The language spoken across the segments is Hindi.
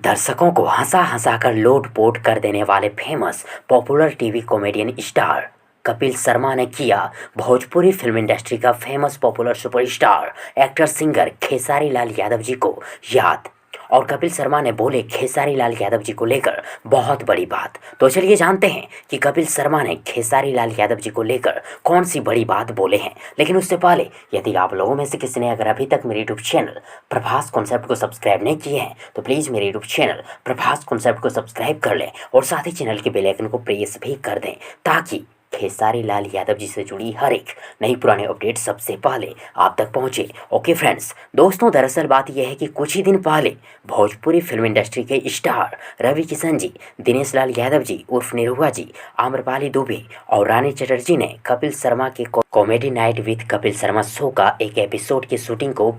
दर्शकों को हंसा कर लोट-पोट कर देने वाले famous popular TV comedian star Kapil Sharma ने किया भोजपुरी फिल्म इंडस्ट्री का famous popular superstar actor singer Khesari Lal Yadav ji को याद। और कपिल शर्मा ने बोले खेसारी लाल यादव जी को लेकर बहुत बड़ी बात। तो चलिए जानते हैं कि कपिल शर्मा ने खेसारी लाल यादव जी को लेकर कौन सी बड़ी बात बोले हैं। लेकिन उससे पहले यदि आप लोगों में से किसी ने अगर अभी तक मेरे यूट्यूब चैनल प्रभास कॉन्सेप्ट को सब्सक्राइब नहीं किए हैं तो प्लीज़ मेरे यूट्यूब चैनल प्रभास कॉन्सेप्ट को सब्सक्राइब कर लें और साथ ही चैनल के बेल आइकन को प्रेस भी कर दें ताकि खेसारी लाल यादव जी से जुड़ी हर एक नई पुरानी अपडेट सबसे पहले आप तक पहुंचे। ओके फ्रेंड्स, दोस्तों दरअसल बात यह है कि कुछ ही दिन पहले भोजपुरी फिल्म इंडस्ट्री के स्टार रवि किशन जी, दिनेश लाल यादव जी उर्फ निरहुआ जी, आम्रपाली दुबे और रानी चटर्जी ने कपिल शर्मा के comedy night with Kapil Sharma show का एक एपिसोड की शूटिंग को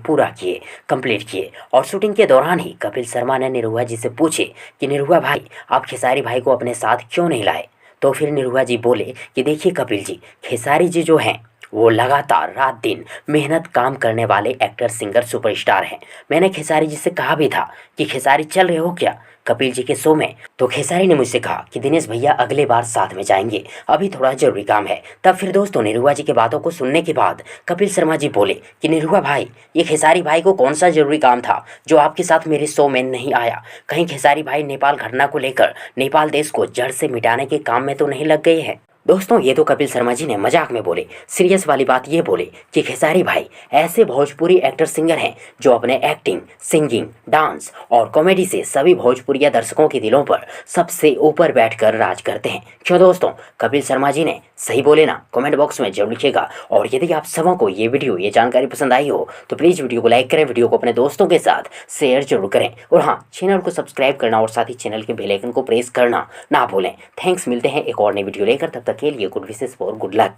कंप्लीट किए। और शूटिंग के दौरान ही कपिल शर्मा ने निरहुआ जी से पूछे कि निरहुआ भाई आप खेसारी भाई को अपने साथ क्यों नहीं लाए। तो फिर निरहुआ जी बोले कि देखिए कपिल जी, खेसारी जी जो हैं वो लगातार रात दिन मेहनत काम करने वाले एक्टर सिंगर सुपरस्टार हैं। मैंने खेसारी जी से कहा भी था कि खेसारी चल रहे हो क्या कपिल जी के शो में। तो खेसारी ने मुझसे कहा कि दिनेश भैया अगले बार साथ में जाएंगे, अभी थोड़ा जरूरी काम है। तब फिर दोस्तों निरहुआ जी की बातों को सुनने के बाद कपिल शर्मा जी बोले कि निरहुआ भाई ये खेसारी भाई को कौन सा जरूरी काम था जो आपके साथ मेरे शो में नहीं आया। कहीं खेसारी भाई नेपाल घटना को लेकर नेपाल देश को जड़ से मिटाने के काम में तो नहीं लग गए हैं। दोस्तों ये तो कपिल शर्मा जी ने मजाक में बोले। सीरियस वाली बात ये बोले कि खेसारी भाई ऐसे भोजपुरी एक्टर सिंगर हैं जो अपने एक्टिंग, सिंगिंग, डांस और कॉमेडी से सभी भोजपुरिया दर्शकों के दिलों पर सबसे ऊपर बैठकर राज करते हैं। क्यों दोस्तों, कपिल शर्मा जी ने सही बोले ना? कमेंट बॉक्स में जरूर लिखिएगा। और यदि आप सबों को ये जानकारी पसंद आई हो तो प्लीज़ वीडियो को लाइक करें, वीडियो को अपने दोस्तों के साथ शेयर जरूर करें और हाँ, चैनल को सब्सक्राइब करना और साथ ही चैनल के बेल आइकन को प्रेस करना ना भूलें। थैंक्स, मिलते हैं एक और नई वीडियो लेकर, तब तक के लिए good wishes for good luck.